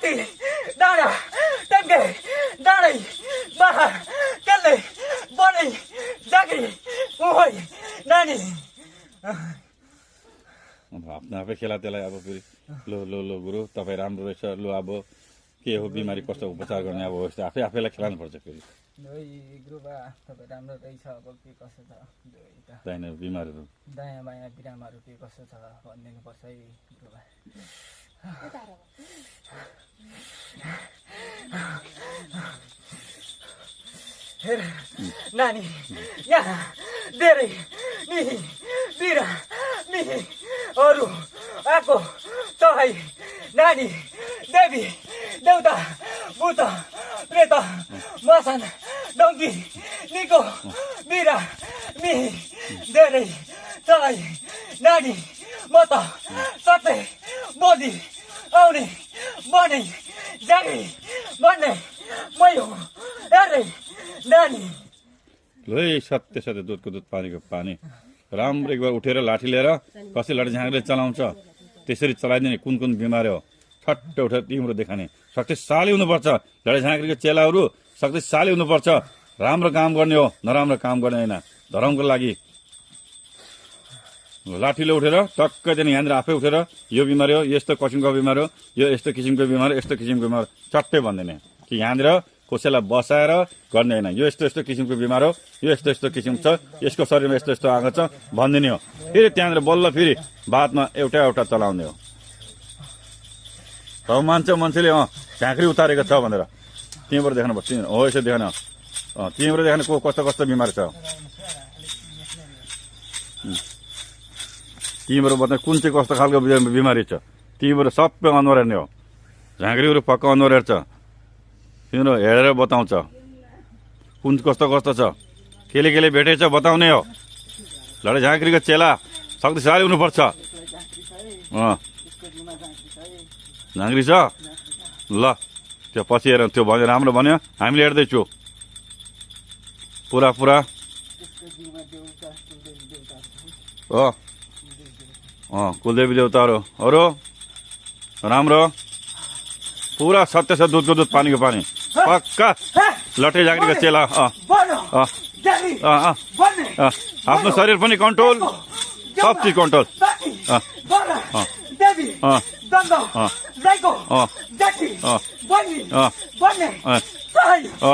छाती डाँडा टन्के डाँडै बाहा त्यसले बनै जाँक्री ओइ नानी आफ्नो आफै खेला त्यसलाई अब फेरि लो गुरु तपाईँ राम्रो रहेछ लु अब के हो बिमारी कस्तो उपचार गर्ने अब यस्तो आफैलाई खेलाउनुपर्छ फेरि गुरुबा तपाईँ राम्रो रहेछ अब के कसो छ दाहिने बिमारहरू दायाँ बायाँ बिरामहरू के कसो छ भनिदिनुपर्छ है गुरुबा हेर नानी यहाँ धेरै निही बिरा निही अरू आएको चढाइ नानी देवी देउता भूत प्रेत मसान डङ्की निको बिरा निही धेरै चढाइ नानी म त सधैँ बोली आउने बने जाने भन्ने मै हो हेर्दै नानी ल सत्य सत्य दुधको दुध पानीको पानी राम्रो एकबार उठेर लाठी लिएर कसै लाठी झाँक्रीले चलाउँछ त्यसरी चलाइदिने कुन कुन बिमारी हो ठट्ट उठेर तिम्रो देखाने शक्तिशाली हुनुपर्छ लडाइँ झाँक्रीको चेलाहरू शक्तिशाली हुनुपर्छ राम्रो काम गर्ने हो नराम्रो काम गर्ने होइन धर्मको लागि लाठीले उठेर टक्कै दिने यहाँनिर आफै उठेर यो बिमारी हो यस्तो किसिमको बिमारी हो यो यस्तो किसिमको बिमारी यस्तो किसिमको बिमार चट्टै भनिदिने कि यहाँनिर कसैलाई बसाएर गर्ने होइन यो यस्तो यस्तो किसिमको बिमार हो यो यस्तो यस्तो किसिम छ यसको शरीरमा यस्तो यस्तो आएको छ भनिदिने हो फेरि त्यहाँनिर बल्ल फेरि बादमा एउटा एउटा चलाउने हो अब मान्छेले झाँक्री उतारेको छ भनेर त्यहीँबाट देखाउनुपर्छ हो यसो देखाउन त्यहीँबाट देखाउने को कस्तो कस्तो बिमारी छ त्यहीँबाट बताउने कुन चाहिँ कस्तो खालको बिमारी छ त्यहीँबाट सबै अनुहार हेर्ने हो झाँक्रीहरू पक्का अनुहार हेर्छ तिनीहरू हेरेर बताउँछ कुन कस्तो कस्तो छ केले भेटेछ बताउने हो लडाइँ झाँक्रीको चेला शक्तिशाली हुनुपर्छ झाँक्री छ ल त्यो पछि हेर त्यो भन्यो राम्रो भन्यो हामीले हेर्दैछु पुरा कुलदेवी देउताहरू अरू राम्रो पुरा सत्य छ दुधको दुध पानीको पानी पक्का लटे झाँक्रीको चेला आफ्नो शरीर पनि कन्ट्रोल सब चिज कन्ट्रोल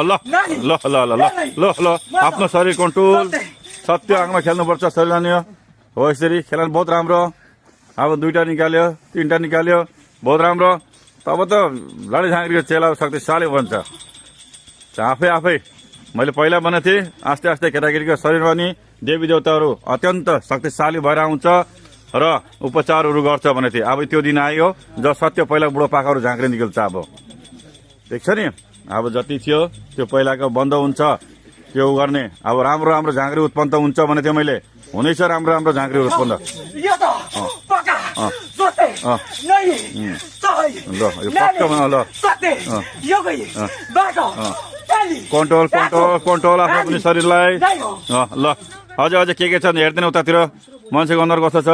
ल आफ्नो शरीर कन्ट्रोल सत्य आँगमा खेल्नुपर्छ शरीर लाने हो यसरी खेल्न बहुत राम्रो अब 2टा निकाल्यो 3टा निकाल्यो बहुत राम्रो तब त लडाइँ झाँक्रीको चेला शक्तिशाली भन्छ आफै मैले पहिला भनेको थिएँ आस्ते आस्ते केटाकेटीको शरीरमा नि देवी देवताहरू अत्यन्त शक्तिशाली भएर आउँछ र उपचारहरू गर्छ भनेको थिएँ अब त्यो दिन आयो जब सत्य पहिला बुढोपाकाहरू झाँक्री निकल्छ अब देख्छ नि अब जति थियो त्यो पहिलाको बन्द हुन्छ त्यो गर्ने अब राम्रो झाँक्री उत्पन्न हुन्छ भनेको थिएँ मैले हुनेछ राम्रो झाँक्रीहरू उत्पन्न ल यो पक्का ल कन्ट्रोल आफ्नो पनि शरीरलाई ल अझ के छ हेर्दैन उतातिर मान्छेको अनुहार कस्तो छ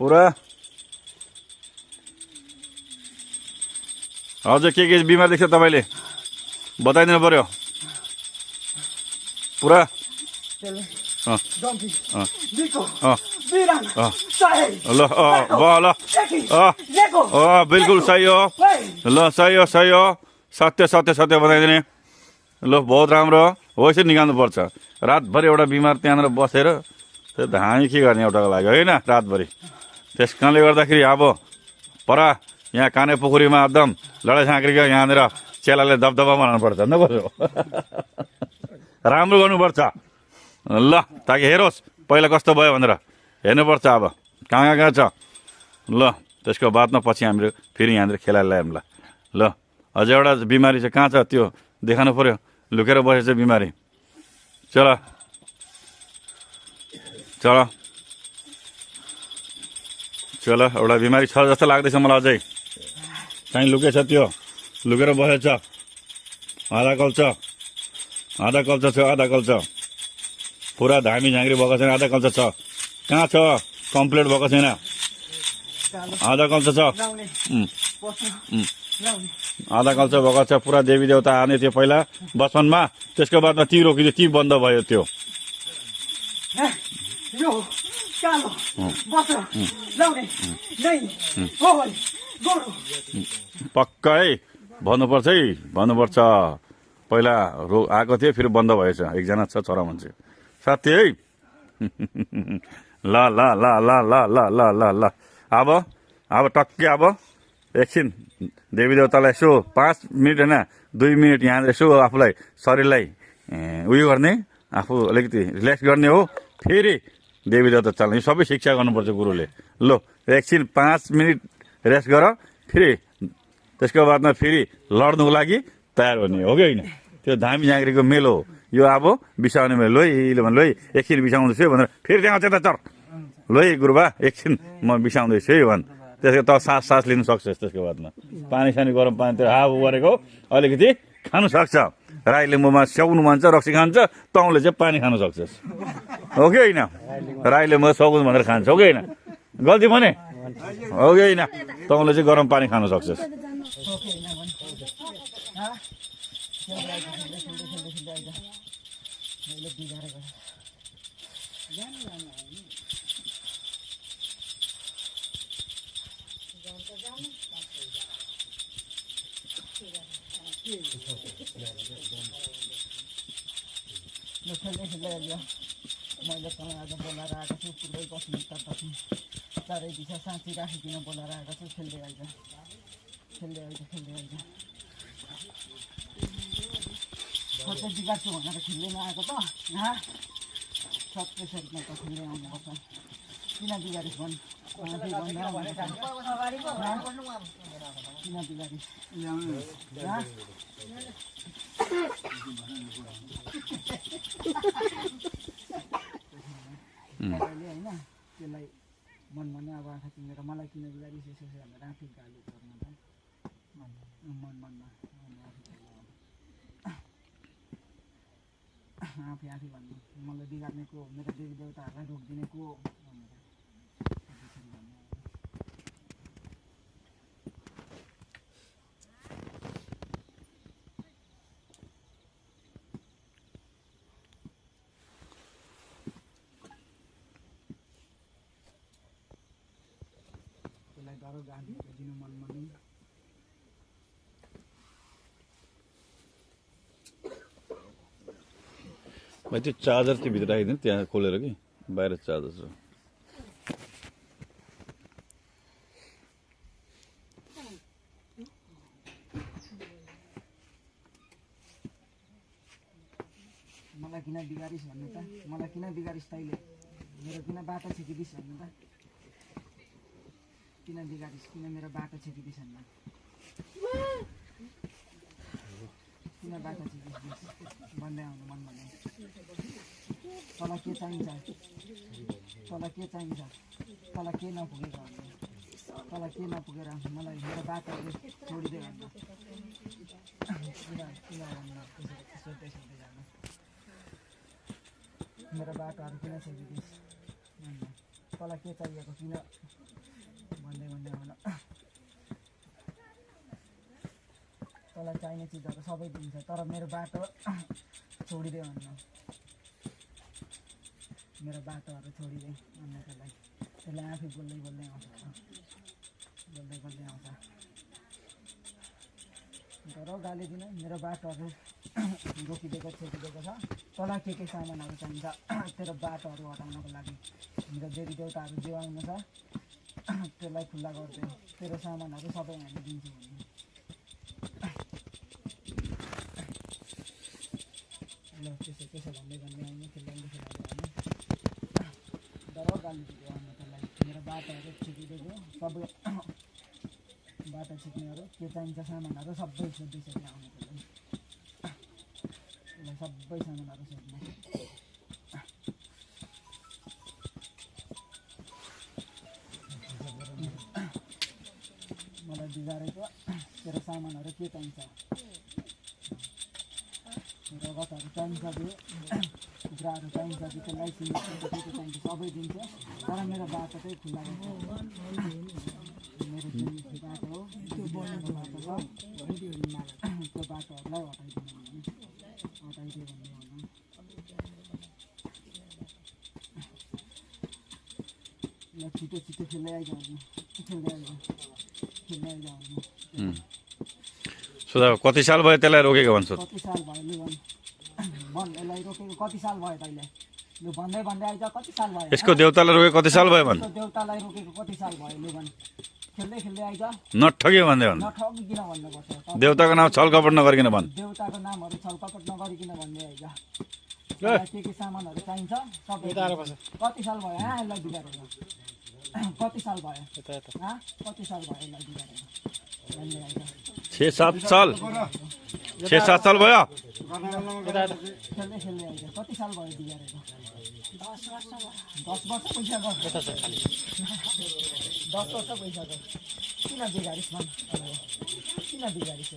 पुरा अझ के बिमार देख्छ तपाईँले बताइदिनु पर्यो पुरा बिल्कुल सही हो ल सही हो सत्य बताइदिने ल बहुत राम्रो हो यसरी निकाल्नुपर्छ रातभरि एउटा बिमार त्यहाँनिर बसेर त्यो धामी के गर्ने एउटाको लागि होइन रातभरि त्यस कारणले गर्दाखेरि अब पर यहाँ काने पोखरीमा एकदम लडाइँ झाँक्रीको यहाँनिर चेलाले दबदबा बनाउनुपर्छ नपर्छ राम्रो गर्नुपर्छ ल ताकि हेरोस् पहिला कस्तो भयो भनेर हेर्नुपर्छ अब कहाँ छ ल त्यसको बादमा पछि हामीले फेरि यहाँनिर खेला ल्यायौँ ल अझ एउटा बिमारी चाहिँ कहाँ छ त्यो देखाउनु पर्यो लुकेर बसेछ बिमारी चल एउटा बिमारी छ जस्तो लाग्दैछ मलाई अझै कहीँ लुकेछ त्यो लुकेर बसेछ आधा कल्च पुरा धामी झाँक्री भएको छैन आधा कल्च छ कहाँ छ कम्प्लिट भएको छैन आधा कल्चो छ लाउने उम्, पस्नु लाउने आधा कल्चो भएको छ पुरा देवी देवता आने थियो पहिला बचपनमा त्यसको बादमा ती रोकिदियो ती बन्द भयो त्यो यो कालो बस्छ लाउने नै हो भने गोरु पक्कै भन्नुपर्छ है भन्नुपर्छ पहिला आएको थियो फेरि बन्द भएछ एकजना छ छोरा मान्छे साथी है ल ल ल ल ल ल ल ल ल अब टक्कै अब एकछिन देवी देवतालाई यसो 5 मिनट होइन 2 मिनट यहाँ यसो आफूलाई शरीरलाई उयो गर्ने आफू अलिकति रिल्याक्स गर्ने हो फेरि देवी देवता चल्ने यो सबै शिक्षा गर्नुपर्छ गुरुले ल एकछिन 5 मिनट रेस्ट गर फेरि त्यसको बादमा फेरि लड्नुको लागि तयार हुने हो कि होइन त्यो धामी झाँक्रीको मेलो हो यो अब बिसाउने मेलो ल भन्नु है एकछिन बिसाउँदैछु है भनेर फेरि त्यहाँ चेता चर ल है गुरुबा एकछिन म बिसाउँदैछु है भन् त्यसको त सास लिनु सक्छस् त्यसको बादमा पानी सानी गरम पानी त्यो हावा गरेको अलिकति खानु सक्छ राई लिम्बूमा स्याउनु भन्छ रक्सी खान्छ तँले चाहिँ पानी खानु सक्छस् हो कि होइन राई लिम्बूमा सौकुन भनेर खान्छ हो कि होइन गल्ती भने हो कि होइन तँले चाहिँ गरम पानी खानु सक्छस् मैले तँलाई आज बोलाएर आएको छु पुरै बस्नु तर्फि चारै दिशा साँची राखिकन बोलाएर आएको छु खेल्दै आइज सबै बिगार्छु भनेर खेल्दै नआएको त सबै सरीमा त खेल्दै आउनुपर्छ किन बिगारिस भन् किन बिगारिस होइन त्यसलाई मनमा नै अब आँखा चिनेर मलाई किन बिगारिस यसो भनेर आफै गाली गर्नु त मनमा आफै भन्नु मलाई बिगार्ने को मेरो देवी देवताहरूलाई रोकिदिने को भनेर गाह्रो गाली दिनु मनमा नै भाइ त्यो चार्जर चाहिँ भित्र राखिदिनु त्यहाँ खोलेर कि बाहिर चार्जर छ मलाई किन बिगारिस भन्नु त मलाई किन बिगारिस तैँले मेरो किन बाटो छिकिदिस् भन्नु त किन बिगारिस किन मेरो बाटो छिकिदिस भन्नु किन बाटो छिकिदिस भन्दै आउनु मन भने तँलाई के चाहिन्छ तँलाई के चाहिन्छ तँलाई के नपुगेको भन्नु तँलाई के नपुगेर मलाई मेरो बाटोहरू छोडिदियो भन्नु किन भन्नु सोध्दै जानु मेरो बाटोहरू किन छोडिदिस् भन्नु तँलाई के चाहिएको किन भन्दै आउनु तँलाई चाहिने चिजहरू सबै दिन्छ तर मेरो बाटो छोडिदियो भन्नु मेरो बाटोहरू छोडिदिए भन्नु त्यसलाई आफै बोल्दै आउँछ गर गाली दिन मेरो बाटोहरू रोकिदिएको छोडिदिएको छ तँलाई के सामानहरू चाहिन्छ तेरो बाटोहरू हटाउनको लागि मेरो देवी देवताहरू जिवाउनु छ त्यसलाई खुल्ला गरिदियो तेरो सामानहरू सबै हामी दिन्छौँ भन्नु ल त्यसो भन्दै आउनु खेल्दै आउनु डर गाली दियो आउनु त्यसलाई मेरो बाटोहरू छिकिदिएको सबै बाटो छिक्नेहरू के चाहिन्छ सामानहरू सबै सोधिसक्यो आउनु त्यसलाई सबै सामानहरू सोध्ने मलाई बिगारेको तेरो सामानहरू के चाहिन्छ रगतहरू चाहिन्छ दियो कुखुराहरू चाहिन्छ कि त्यसलाई सिमेन्ट के चाहिन्छ सबै दिन्छ तर मेरो बाटो चाहिँ खुल्ला बाटो हो त्यो बाटो छ त्यो बाटोहरूलाई हटाइदियो भन्ने भन्नु ल छिटो छिटो खेल्दै आइज भन्नु सुधा कति साल भयो त्यसलाई रोकेको भन्छ कति साल भयो लु भन यसलाई रोकेको कति साल भयो तैँले लु भन्दै भन्दै आइज कति साल भयो यसको देउतालाई रोकेको कति साल भयो भन् देउतालाई रोकेको कति साल भयो लु भन खेल्दै खेल्दै आइज नठग्यो भन्दै भन् नठगिकन भन्नुपर्छ देउताको नाम छलकपट नगरिकन भन् देउताको नामहरू छलकपट नगरिकन भन्दै आइज के सामानहरू चाहिन्छ सबै कति साल भयो यसलाई बिगारेर कति साल भयो कति साल भयो यसलाई बिगारेर भन्दै आइज 6-7 साल 6-7 साल भयो खेल्दै खेल्दै आइज कति साल भयो बिगारेर 10 वर्ष पैसा गर्छ 10 वर्ष पैसा गर्छ किन बिगारिस् भन् किन बिगारिस्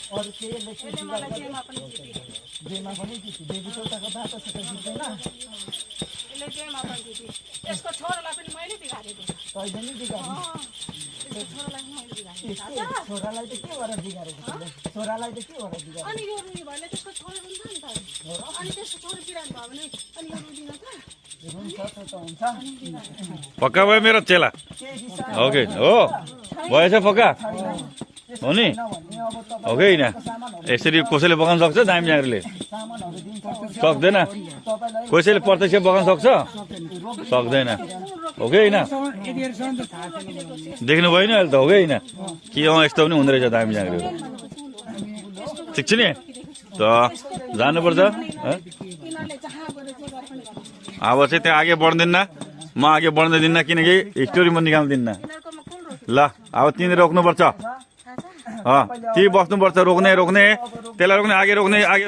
अरू केही जेमा पनि देवी देउताको बाटो छ त जित्दैन यसको छोरालाई पनि मैले बिगारेको तैँले नि बिगार्नु छोरालाई त के गरेर बिगारेको छोरालाई त के गरेर बिगारेको अनि यो रुनी भएन त्यसको छोरा हुन्छ नि त अनि त्यसको छोरा बिरामी भयो भने अनि यो रुदिन त हुन्छ त्यो त हुन्छ पक्का भयो मेरो चेला ओके हो भएछ पक्का हो नि हो कि होइन यसरी कसैले बगाउन सक्छ दामी जाँगरले सामानहरू दिन्छ सक्दैन कसैले प्रत्यक्ष बगाउन सक्छ सक्दैन हो कि होइन देख्नु भयो नि अहिले त हो कि होइन कि यस्तो पनि हुँदो रहेछ दामी जाँगरहरू ठिक छ नि त जानुपर्छ अब चाहिँ त्यहाँ आगे बढ्दिन्न म आगे बढ्न दिन्न किनकि स्टोरी म निकाल्दिनँ ल अब तिमीले रोक्नुपर्छ ती बस्नुपर्छ रोक्ने त्यसलाई रोक्ने आगे